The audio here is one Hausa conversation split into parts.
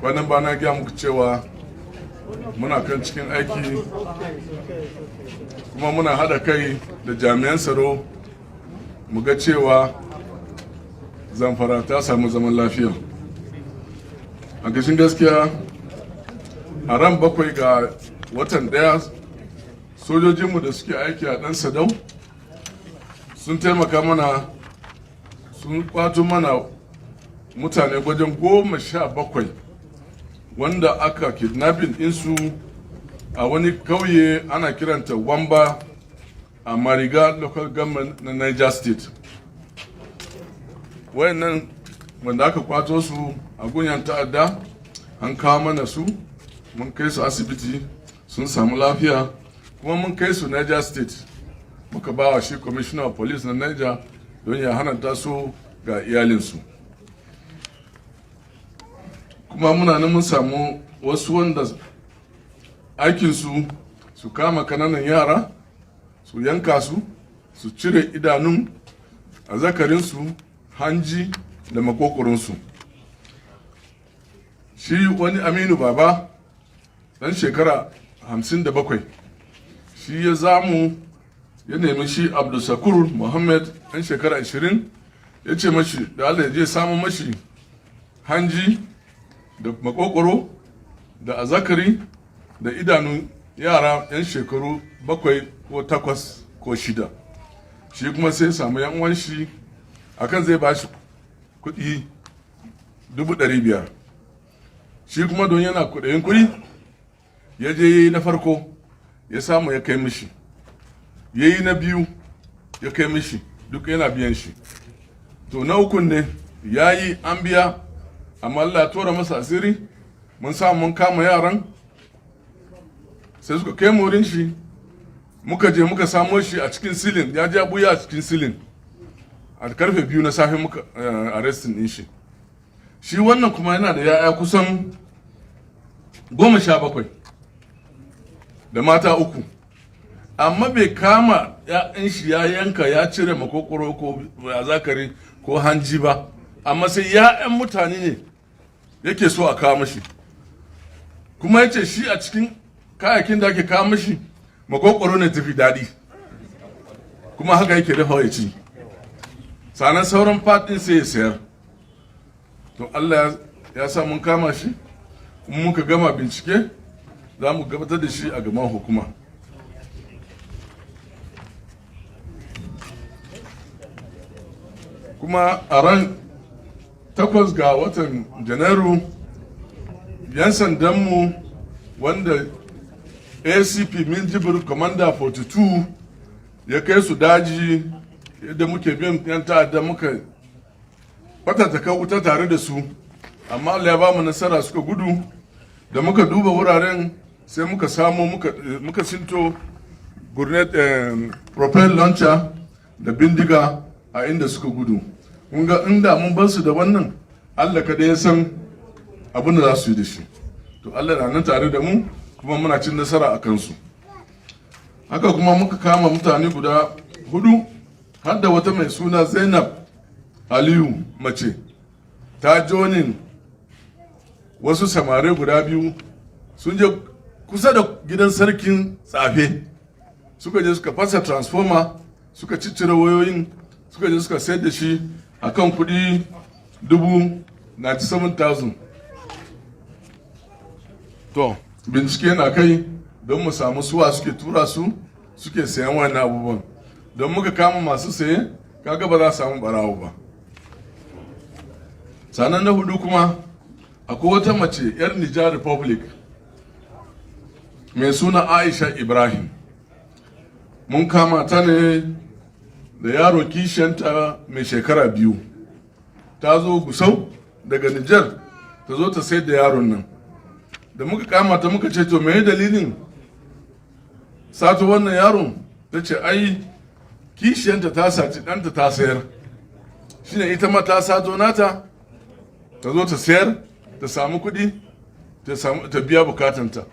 wannan ba na gaya muku cewa muna kan cikin aiki kuma muna haɗa kai da jami'an tsaro mu ga cewa Zamfara ta samu zaman lafiya. A gashin gaskiya a ran 7 ga watan 1 sojojinmu da suke aiki a ɗan Sadau sun taimaka mana, sun kwato mana mutane wajen 17 wanda aka kidnapping ɗinsu a wani kauye ana kiranta Wamba a Mariga local government na Niger State. Wayannan wanda aka kwato su a gunyan ta'adda an kawo mana su, mun kai su asibiti sun samu lafiya, kuma mun kai su Niger State muka ba wa shi commissioner of police na Niger don ya hananta su ga iyalinsu. Kuma muna nan mun samu wasu wanda aikinsu su kama kananan yara, su yanka su, su cire idanun, azzakarinsu, hanji da maƙogoronsu. Shi wani Aminu Baba dan shekara 57 shi ya zamu ya nemi shi Abdulsakur Muhammad dan shekara 20 ya ce mashi da Allah ya je samu mashi hanji da maƙogoro da azzakari da idanun yara 'yan shekaru 7 ko 8 ko 6. Shi kuma sai samu yan uwan shi akan zai ba shi kuɗi 500,000. Shi kuma don yana kuɗayin kuɗi ya je na farko ya samu ya kai mishi, ya yi na biyu ya kai mishi, duk yana biyan shi. To na ukun ne ya yi an biya, amma Allah ya tura masa asiri, mun samu mun kama yaran sai suka kai wurin shi, muka je muka samo shi a cikin silin, ya ja buya a cikin silin. A karfe 2 na safe muka arrestin din shi. Shi wannan kuma yana da ya'ya kusan 17 da mata 3, amma bai kama ya'yan shi ya yanka ya cire maƙogoro ko azzakari ko hanji ba, amma sai ya'yan mutane ne yake so a kawo mashi. Kuma yace shi a cikin kayakin da ake kawo mashi maƙogoro ne tafi daɗi, kuma haka yake dafa ya ci, sanan sauran fatin sai ya sayar. To Allah ya sa mun kama shi, kuma muka gama bincike za mu gabatar da shi a gaban hukuma. Kuma a ran 8 ga watan Janairu, 'yan sandanmu wanda ACP Minjibir Commander 42 ya kai su daji yadda muke biyan 'yan ta'adda muka fatata wuta tare da su, amma Allah ya ba mu nasara suka gudu. Da muka duba wuraren sai muka samu muka sinto gurnet propel launcher da bindiga a inda suka gudu. Mun ga inda mun bar su da wannan, Allah kada ya san abin da za su yi da shi. To Allah na nan tare da mu, kuma muna cin nasara a kansu. Haka kuma muka kama mutane guda 4, har da wata mai suna Zainab Aliyu mace, ta jonin wasu samare guda 2 sun je kusa da gidan sarkin tsafe, suka je suka fasa transformer, suka ciccire wayoyin, suka je suka sayar da shi akan kudi 97,000. To bincike na kai don mu samu suwa suke tura su suke sayan wannan abubuwan, don muka kama masu saye kaga ba za su samu barawo ba. Sannan na 4 kuma akwai wata mace 'yar Niger Republic mai suna Aisha Ibrahim. Mun kama ta ne da yaro kishiyanta mai shekara 2. Ta zo Gusau daga Niger ta zo ta sayar da yaron nan. Da muka kama ta muka ce to me dalilin sato wannan yaron? Ta ce ai kishiyanta ta saci ɗanta ta sayar, shine ita ma ta sato nata ta zo ta sayar ta samu kuɗi ta biya bukatanta.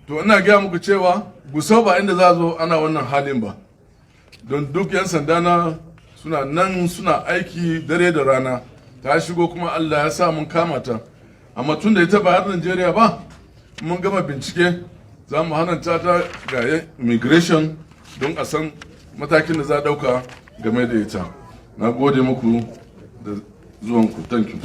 To ina gaya muku cewa Gusau ba inda za zo ana wannan halin ba, don duk 'yan sanda na suna nan suna aiki dare da rana ta shigo kuma Allah ya sa mun kama ta, amma tun da ita ba har Najeriya ba, mun gama bincike za mu hananta ta ga immigration don a san matakin da za a ɗauka game da ita. Na gode muku da zuwanku, thank you.